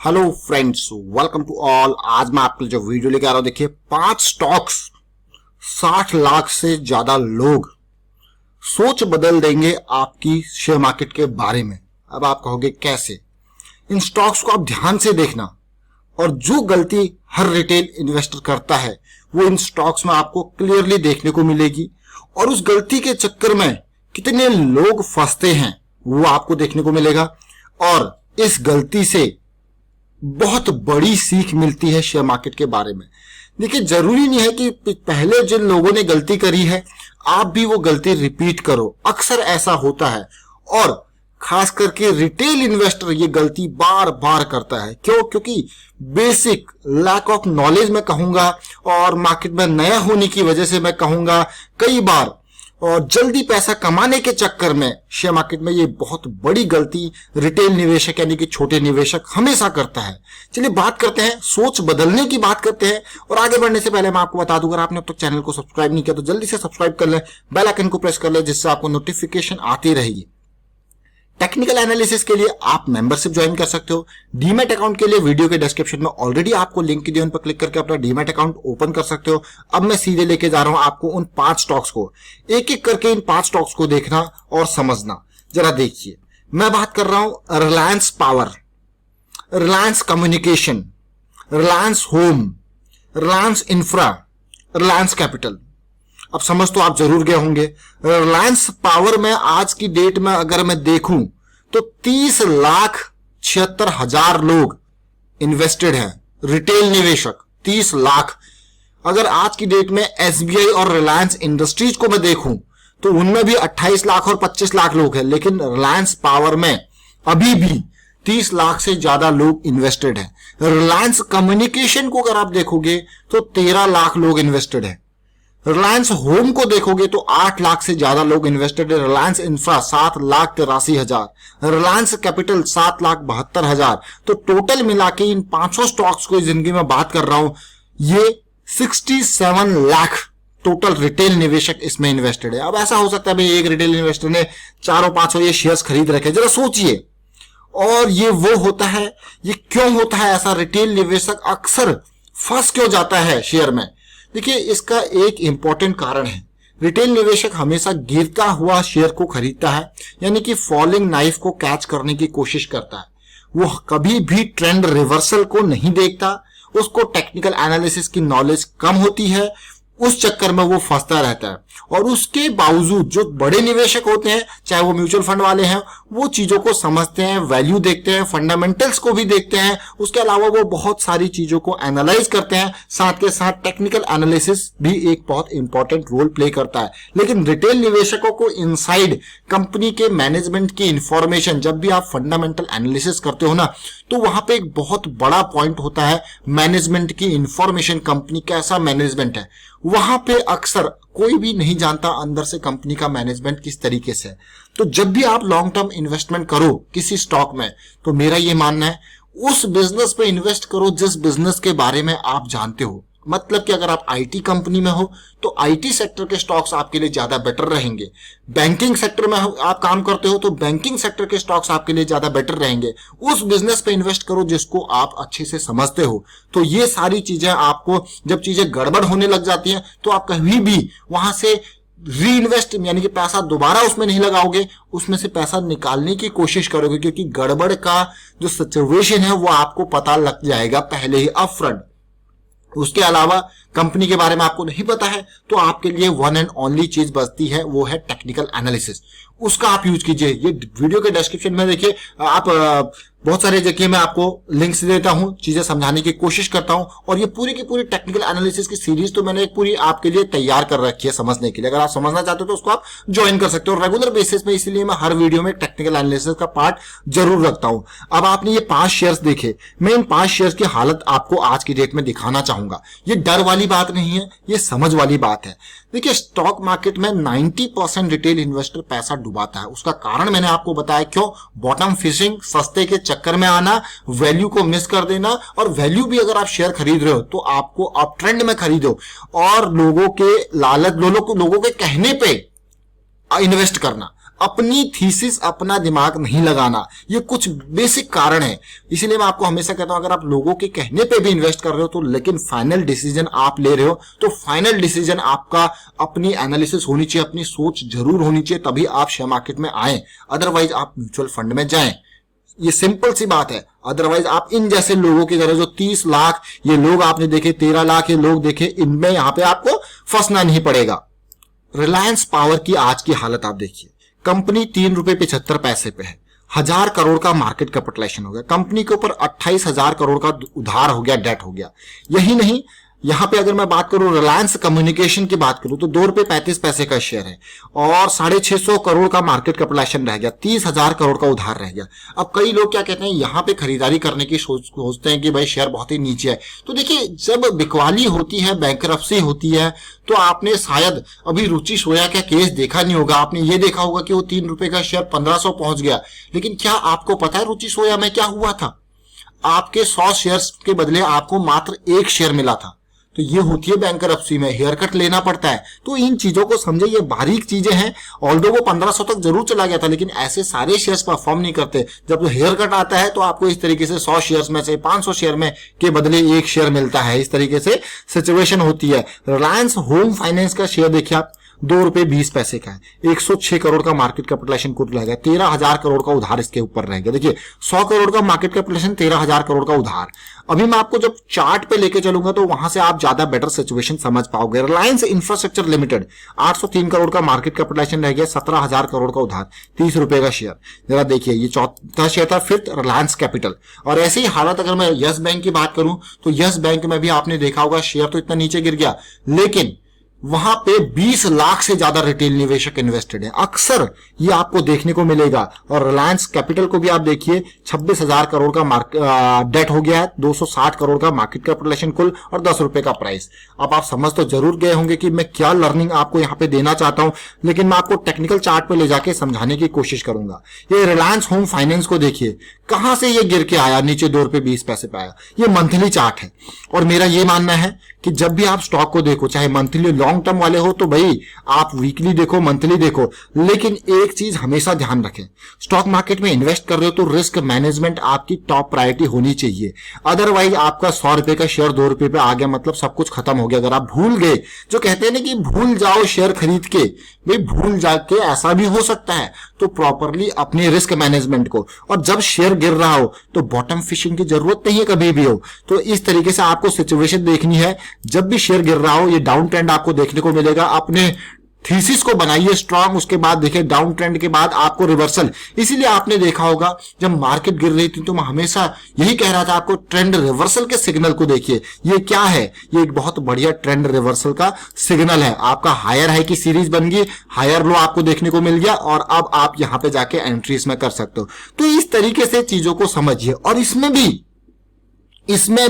Hello friends, welcome to all. आज मैं आपके लिए जो वीडियो लेके आ रहा हूं, देखिए 5 स्टॉक्स 60 लाख से ज्यादा लोग सोच बदल देंगे आपकी शेयर मार्केट के बारे में। अब आप कहोगे कैसे? इन स्टॉक्स को आप ध्यान से देखना और जो गलती हर रिटेल इन्वेस्टर करता है वो इन स्टॉक्स में आपको क्लियरली देखने को मिलेगी और उस गलती के चक्कर में कितने लोग फंसते हैं वो आपको देखने को मिलेगा। और इस गलती से बहुत बड़ी सीख मिलती है शेयर मार्केट के बारे में। देखिए, जरूरी नहीं है कि पहले जिन लोगों ने गलती करी है आप भी वो गलती रिपीट करो। अक्सर ऐसा होता है और खास करके रिटेल इन्वेस्टर ये गलती बार बार करता है। क्यों? क्योंकि बेसिक लैक ऑफ नॉलेज मैं कहूंगा और मार्केट में नया होने की वजह से मैं कहूंगा कई बार और जल्दी पैसा कमाने के चक्कर में शेयर मार्केट में ये बहुत बड़ी गलती रिटेल निवेशक यानी कि छोटे निवेशक हमेशा करता है। चलिए बात करते हैं, सोच बदलने की बात करते हैं। और आगे बढ़ने से पहले मैं आपको बता दूं, अगर आपने अब तक चैनल को सब्सक्राइब नहीं किया तो जल्दी से सब्सक्राइब कर लें, बेल आइकन को प्रेस कर लें जिससे आपको नोटिफिकेशन आती रहेगी। टेक्निकल एनालिसिस के लिए आप मेंबरशिप ज्वाइन कर सकते हो। डीमैट अकाउंट के लिए वीडियो के डिस्क्रिप्शन में ऑलरेडी आपको लिंक दी है, उन पर क्लिक करके अपना डीमैट अकाउंट ओपन कर सकते हो। अब मैं सीधे लेके जा रहा हूं आपको उन 5 स्टॉक्स को, एक एक करके इन 5 स्टॉक्स को देखना और समझना। जरा देखिए, मैं बात कर रहा हूं Reliance power, Reliance communication, Reliance home, Reliance infra, Reliance capital. अब समझ तो आप जरूर गए होंगे। रिलायंस पावर में आज की डेट में अगर मैं देखूं तो 30,76,000 लोग इन्वेस्टेड हैं, रिटेल निवेशक 30 लाख। अगर आज की डेट में एसबीआई और रिलायंस इंडस्ट्रीज को मैं देखूं तो उनमें भी 28 लाख और 25 लाख लोग हैं, लेकिन रिलायंस पावर में अभी भी 30 लाख से ज्यादा लोग इन्वेस्टेड हैं। रिलायंस कम्युनिकेशन को अगर आप देखोगे तो 13 लाख लोग इन्वेस्टेड हैं। रिलायंस होम को देखोगे तो 8 लाख से ज्यादा लोग इन्वेस्टेड है। Reliance infra 7,83,000, Reliance capital 7,72,000। तो टोटल मिला के इन 5 स्टॉक्स को जिंदगी में बात कर रहा हूं, ये 67 लाख टोटल रिटेल निवेशक इसमें इन्वेस्टेड है। अब ऐसा हो सकता है भाई एक रिटेल इन्वेस्टर ने 400-500 ये शेयर्स खरीद रखे, जरा सोचिए। और ये वो होता है, ये क्यों होता है ऐसा? रिटेल निवेशक अक्सर फंस क्यों जाता है शेयर में? देखिए, इसका एक इंपॉर्टेंट कारण है। रिटेल निवेशक हमेशा गिरता हुआ शेयर को खरीदता है, यानी कि फॉलिंग नाइफ को कैच करने की कोशिश करता है। वो कभी भी ट्रेंड रिवर्सल को नहीं देखता, उसको टेक्निकल एनालिसिस की नॉलेज कम होती है, उस चक्कर में वो फंसता रहता है। और उसके बावजूद जो बड़े निवेशक होते हैं, चाहे वो म्यूचुअल फंड वाले हैं, वो चीजों को समझते हैं, वैल्यू देखते हैं, फंडामेंटल्स को भी देखते हैं। उसके अलावा वो बहुत सारी चीजों को एनालाइज करते हैं। साथ के साथ टेक्निकल एनालिसिस भी एक बहुत इंपॉर्टेंट रोल प्ले करता है। लेकिन रिटेल निवेशकों को इनसाइड कंपनी के मैनेजमेंट की इंफॉर्मेशन, जब भी आप फंडामेंटल एनालिसिस करते हो ना, तो वहां पे एक बहुत बड़ा पॉइंट होता है मैनेजमेंट की इंफॉर्मेशन। कंपनी कैसा मैनेजमेंट है, वहां पे अक्सर कोई भी नहीं जानता अंदर से कंपनी का मैनेजमेंट किस तरीके से है। तो जब भी आप लॉन्ग टर्म इन्वेस्टमेंट करो किसी स्टॉक में, तो मेरा ये मानना है उस बिजनेस पे इन्वेस्ट करो जिस बिजनेस के बारे में आप जानते हो। मतलब कि अगर आप आईटी कंपनी में हो तो आईटी सेक्टर के स्टॉक्स आपके लिए ज्यादा बेटर रहेंगे। बैंकिंग सेक्टर में आप काम करते हो तो बैंकिंग सेक्टर के स्टॉक्स आपके लिए ज्यादा बेटर रहेंगे। उस बिजनेस पे इन्वेस्ट करो जिसको आप अच्छे से समझते हो। तो ये सारी चीजें आपको, जब चीजें गड़बड़ होने लग जाती हैं तो आप कभी भी वहां से री इन्वेस्ट यानी कि पैसा दोबारा उसमें नहीं लगाओगे, उसमें से पैसा निकालने की कोशिश करोगे, क्योंकि गड़बड़ का जो सिचुएशन है वो आपको पता लग जाएगा पहले ही अपफ्रंट। उसके अलावा कंपनी के बारे में आपको नहीं पता है तो आपके लिए वन एंड ओनली चीज बचती है, वो है टेक्निकल एनालिसिस। उसका आप यूज कीजिए। ये वीडियो के डिस्क्रिप्शन में देखिए, आप बहुत सारे जगह मैं आपको लिंक्स देता हूं, चीजें समझाने की कोशिश करता हूं। और ये पूरी की पूरी टेक्निकल एनालिसिस की सीरीज तो मैंने एक पूरी आपके लिए तैयार कर रखी है समझने के लिए। अगर आप समझना चाहते हो तो उसको आप ज्वाइन कर सकते हो रेगुलर बेसिस में। इसलिए मैं हर वीडियो में टेक्निकल एनालिसिस का पार्ट जरूर रखता हूं। अब आपने ये 5 शेयर्स देखे, मैं इन 5 शेयर्स की हालत आपको आज की डेट में दिखाना चाहूंगा। ये डर वाली बात नहीं है, ये समझ वाली बात है। देखिए, स्टॉक मार्केट में 90% रिटेल इन्वेस्टर पैसा डुबाता है। उसका कारण मैंने आपको बताया। क्यों? बॉटम फिशिंग, सस्ते के चक्कर में आना, वैल्यू को मिस कर देना। और वैल्यू भी अगर आप शेयर खरीद रहे हो तो आपको अप ट्रेंड में खरीदो और लोगों के लालच, लोगों के कहने पे इन्वेस्ट करना। अपनी थीसिस, अपना दिमाग नहीं लगाना, ये कुछ बेसिक कारण है। इसीलिए मैं आपको हमेशा कहता हूं, अगर आप लोगों के कहने पे भी इन्वेस्ट कर रहे हो तो लेकिन फाइनल डिसीजन आप ले रहे हो, तो फाइनल डिसीजन आपका अपनी एनालिसिस होनी चाहिए, अपनी सोच जरूर होनी चाहिए, तभी आप शेयर मार्केट में आए। अदरवाइज आप म्यूचुअल फंड में जाएं, ये सिंपल सी बात है। अदरवाइज आप इन जैसे लोगों की तरह, जो 30 लाख ये लोग आपने देखे, 13 लाख ये लोग देखे, इनमें यहां पे आपको फंसना नहीं पड़ेगा। रिलायंस पावर की आज की हालत आप देखिए, कंपनी 3 रुपए 75 पैसे पे है, 1000 करोड़ का मार्केट कैपिटलाइजेशन हो गया, कंपनी के ऊपर 28,000 करोड़ का उधार हो गया, डेट हो गया। यही नहीं, यहां पे अगर मैं बात करूं रिलायंस कम्युनिकेशन की बात करूं तो 2 रुपए 35 पैसे का शेयर है और 650 करोड़ का मार्केट कैपिटलाइजेशन रह गया, 30,000 करोड़ का उधार रह गया। अब कई लोग क्या कहते हैं, यहां पे खरीदारी करने की सोचते हैं कि भाई शेयर बहुत ही नीचे है। तो देखिए, जब बिकवाली होती है, बैंकरप्सी होती है, तो आपने शायद अभी रुचि सोया का केस देखा नहीं होगा, आपने ये देखा होगा कि वो 3 रुपए का शेयर 1500 पहुंच गया। लेकिन क्या आपको पता है रुचि सोया में क्या हुआ था? आपके 100 शेयर्स के बदले आपको मात्र 1 शेयर मिला था। तो ये होती है बैंकरप्सी में, हेयर कट लेना पड़ता है। तो इन चीजों को समझे, ये बारीक चीजें हैं। ऑल्दो वो 1500 तक जरूर चला गया था, लेकिन ऐसे सारे शेयर्स परफॉर्म नहीं करते। जब हेयर कट आता है तो आपको इस तरीके से 100 शेयर्स में से 500 शेयर में के बदले 1 शेयर मिलता है। इस तरीके से सिचुएशन होती है। रिलायंस होम फाइनेंस का शेयर देखिए आप, 2 रुपए 20 पैसे का है, 106 करोड़ का मार्केट कैपिटलाइजेशन कुल रह गया, 13,000 करोड़ का उधार इसके ऊपर रह गया। देखिए 100 करोड़ का मार्केट कैपिटलाइजेशन, 13,000 करोड़ का उधार। अभी मैं आपको जब चार्ट पे लेके चलूंगा तो वहां से आप ज्यादा बेटर सिचुएशन समझ पाओगे। रिलायंस इंफ्रास्ट्रक्चर लिमिटेड 803 करोड़ का मार्केट कैपिटलाइजेशन रह गया, 17,000 करोड़ का उधार, 30 रुपए का शेयर। जरा देखिए, ये चौथा शेयर था, फिफ्थ रिलायंस कैपिटल। और ऐसी ही हालत अगर मैं यस बैंक की बात करूं तो यस बैंक में भी आपने देखा होगा शेयर तो इतना नीचे गिर गया, लेकिन वहां पे 20 लाख से ज्यादा रिटेल निवेशक इन्वेस्टेड है। अक्सर ये आपको देखने को मिलेगा। और रिलायंस कैपिटल को भी आप देखिए, 26,000 करोड़ का डेट हो गया है, 260 करोड़ का मार्केट कैपिटलाइजेशन कुल और 10 रुपए का प्राइस। अब आप समझ तो जरूर गए होंगे कि मैं क्या लर्निंग आपको यहां पे देना चाहता हूं, लेकिन मैं आपको टेक्निकल चार्ट पे ले जाके समझाने की कोशिश करूंगा। ये रिलायंस होम फाइनेंस को देखिए, कहां से ये गिर के आया, नीचे 2 रुपए 20 पैसे पे आया। ये मंथली चार्ट है और मेरा ये मानना है कि जब भी आप स्टॉक को देखो, चाहे मंथली लॉन्ग टर्म वाले हो तो भाई आप वीकली देखो, मंथली देखो, लेकिन एक चीज हमेशा ध्यान रखें, स्टॉक मार्केट में इन्वेस्ट कर रहे हो तो रिस्क मैनेजमेंट आपकी टॉप प्रायोरिटी होनी चाहिए। अदरवाइज आपका 100 रुपए का शेयर 2 रुपए पे आ गया, मतलब सब कुछ खत्म हो गया। अगर आप भूल गए, जो कहते हैं ना कि भूल जाओ शेयर खरीद के, भाई भूल जाके ऐसा भी हो सकता है। तो प्रॉपरली अपने रिस्क मैनेजमेंट को, और जब शेयर गिर रहा हो तो बॉटम फिशिंग की जरूरत नहीं है कभी भी हो। तो इस तरीके से आपको सिचुएशन देखनी है। जब भी शेयर गिर रहा हो, ये डाउन ट्रेंड आपको देखने को मिलेगा, अपने थीसिस को बनाइए स्ट्रांग, उसके बाद देखिए डाउन ट्रेंड के बाद आपको रिवर्सल। इसीलिए आपने देखा होगा जब मार्केट गिर रही थी तो मैं हमेशा यही कह रहा था आपको, ट्रेंड रिवर्सल के सिग्नल को देखिए। ये क्या है? ये एक बहुत बढ़िया ट्रेंड रिवर्सल का सिग्नल है। आपका हायर हाई की सीरीज बन गई, हायर लो आपको देखने को मिल गया और अब आप यहां पे जाके एंट्री इसमें कर सकते हो। तो इस तरीके से चीजों को समझिए। और इसमें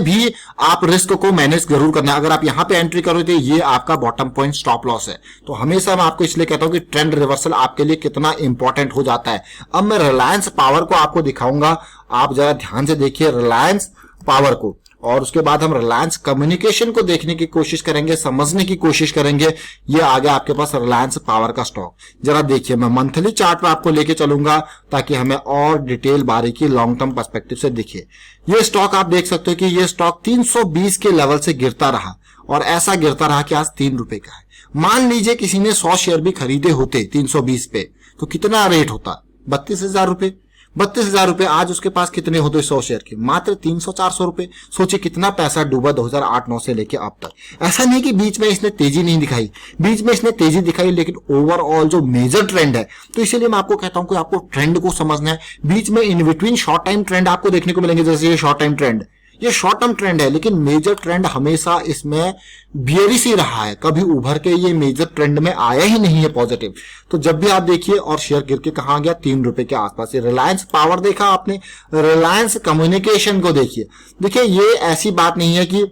भी आप रिस्क को मैनेज जरूर करना है। अगर आप यहां पे एंट्री करो तो ये आपका बॉटम पॉइंट स्टॉप लॉस है। तो हमेशा मैं आपको इसलिए कहता हूं कि ट्रेंड रिवर्सल आपके लिए कितना इंपॉर्टेंट हो जाता है। अब मैं रिलायंस पावर को आपको दिखाऊंगा, आप जरा ध्यान से देखिए रिलायंस पावर को, और उसके बाद हम रिलायंस कम्युनिकेशन को देखने की कोशिश करेंगे, समझने की कोशिश करेंगे। ये आ गया आपके पास रिलायंस पावर का स्टॉक। जरा देखिए, मैं मंथली चार्ट पे आपको लेके चलूंगा ताकि हमें और डिटेल बारीकी लॉन्ग टर्म पर्सपेक्टिव से दिखे। ये स्टॉक आप देख सकते हो कि ये स्टॉक 320 के लेवल से गिरता रहा और ऐसा गिरता रहा कि आज 3 रुपए का है। मान लीजिए किसी ने 100 शेयर भी खरीदे होते 320 पे, तो कितना रेट होता? 32,000 रुपए। 32,000 रुपए आज उसके पास कितने होते 100 शेयर के? मात्र 300-400 रुपए। सोचिए कितना पैसा डूबा 2008-9 से लेके अब तक। ऐसा नहीं कि बीच में इसने तेजी नहीं दिखाई, बीच में इसने तेजी दिखाई, लेकिन ओवरऑल जो मेजर ट्रेंड है, तो इसीलिए मैं आपको कहता हूं कि आपको ट्रेंड को समझना है। बीच में in between short time trend आपको देखने को मिलेंगे, जैसे ये शॉर्ट टाइम ट्रेंड, ये शॉर्ट टर्म ट्रेंड है, लेकिन मेजर ट्रेंड हमेशा इसमें बियरिश ही रहा है। कभी उभर के ये मेजर ट्रेंड में आया ही नहीं है पॉजिटिव। तो जब भी आप देखिए, और शेयर गिर के कहां गया? 3 रुपए के आसपास। रिलायंस पावर देखा आपने, रिलायंस कम्युनिकेशन को देखिए। देखिए ये ऐसी बात नहीं है कि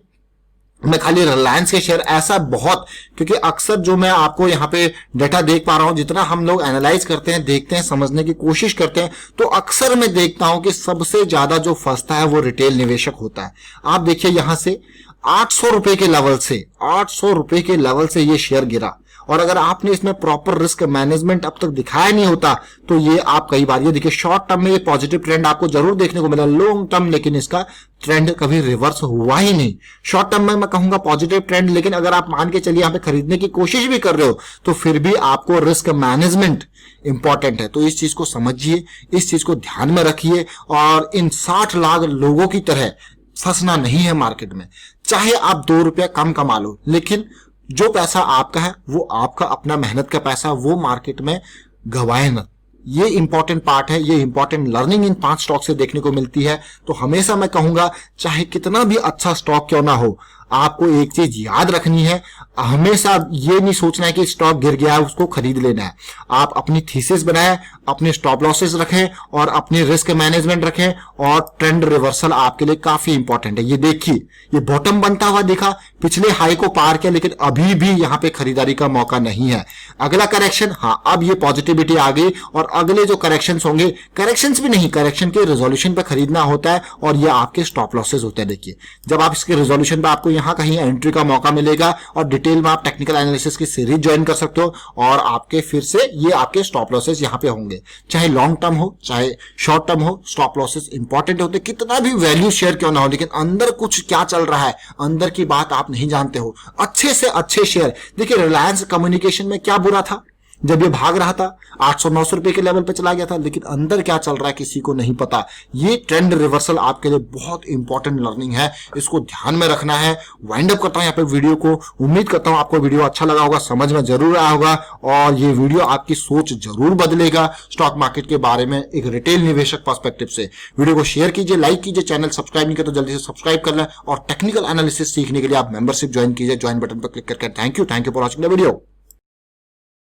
मैं खाली रिलायंस के शेयर, ऐसा बहुत, क्योंकि अक्सर जो मैं आपको यहाँ पे डेटा देख पा रहा हूं, जितना हम लोग एनालाइज करते हैं, देखते हैं, समझने की कोशिश करते हैं, तो अक्सर मैं देखता हूं कि सबसे ज्यादा जो फंसता है वो रिटेल निवेशक होता है। आप देखिए यहां से 800 रुपए के लेवल से, 800 रुपए के लेवल से ये शेयर गिरा और अगर आपने इसमें प्रॉपर रिस्क मैनेजमेंट अब तक दिखाया नहीं होता तो ये आप कई बार, ये देखिए शॉर्ट टर्म में ये पॉजिटिव ट्रेंड आपको जरूर देखने को मिला, लॉन्ग टर्म लेकिन इसका ट्रेंड कभी रिवर्स हुआ ही नहीं। शॉर्ट टर्म में मैं कहूंगा पॉजिटिव ट्रेंड, लेकिन अगर आप मान के चलिए यहां पे खरीदने की कोशिश भी कर रहे हो तो फिर भी आपको रिस्क मैनेजमेंट इंपॉर्टेंट है। तो इस चीज को समझिए, इस चीज को ध्यान में रखिए और इन 60 लाख लोगों की तरह फंसना नहीं है मार्केट में। चाहे आप 2 रुपया कम कमा लो, लेकिन जो पैसा आपका है वो आपका अपना मेहनत का पैसा, वो मार्केट में गवाए ना। ये इंपॉर्टेंट पार्ट है, ये इंपॉर्टेंट लर्निंग इन 5 स्टॉक से देखने को मिलती है। तो हमेशा मैं कहूंगा चाहे कितना भी अच्छा स्टॉक क्यों ना हो, आपको एक चीज याद रखनी है, हमेशा ये नहीं सोचना है कि स्टॉक गिर गया है उसको खरीद लेना है। आप अपनी थीसिस बनाएं, अपने स्टॉप लॉसेस रखें और अपनी रिस्क मैनेजमेंट रखें और ट्रेंड रिवर्सल आपके लिए काफी इंपॉर्टेंट है। ये देखिए, ये बॉटम बनता हुआ दिखा, पिछले हाई को पार किया, लेकिन अभी भी यहां पे खरीदारी का मौका नहीं है। अगला करेक्शन, हाँ अब ये पॉजिटिविटी आ गई और अगले जो करेक्शंस होंगे, करेक्शंस भी नहीं, करेक्शन के रिजोल्यूशन पे खरीदना होता है और ये आपके स्टॉप लॉसेस होते हैं। देखिए जब आप इसके रिजोल्यूशन पे आपको यहां कहीं एंट्री का मौका मिलेगा और डिटेल में आप टेक्निकल एनालिसिस की सीरीज ज्वाइन कर सकते हो और आपके फिर से ये आपके स्टॉप लॉसेस यहां पे होंगे। चाहे लॉन्ग टर्म हो चाहे शॉर्ट टर्म हो, स्टॉप लॉसेस इंपॉर्टेंट होते, कितना भी वैल्यू शेयर क्यों ना हो, लेकिन अंदर कुछ क्या चल रहा है, अंदर की बात आप नहीं जानते हो। अच्छे से अच्छे शेयर, देखिए रिलायंस कम्युनिकेशन में क्या बुरा था जब ये भाग रहा था, 800-900 रुपए के लेवल पे चला गया था, लेकिन अंदर क्या चल रहा है किसी को नहीं पता। ये ट्रेंड रिवर्सल आपके लिए बहुत इंपॉर्टेंट लर्निंग है, इसको ध्यान में रखना है। वाइंड अप करता हूं यहाँ पे वीडियो को, उम्मीद करता हूं आपको वीडियो अच्छा लगा होगा, समझ में जरूर आया होगा और ये वीडियो आपकी सोच जरूर बदलेगा स्टॉक मार्केट के बारे में एक रिटेल निवेशक पर्सपेक्टिव से। वीडियो को शेयर कीजिए, लाइक कीजिए, चैनल सब्सक्राइब नहीं किया तो जल्दी से सब्सक्राइब कर लें और टेक्निकल एनालिसिस सीखने के लिए आप मेंबरशिप ज्वाइन कीजिए, ज्वाइन बटन पर क्लिक करके। Thank you for watching the video.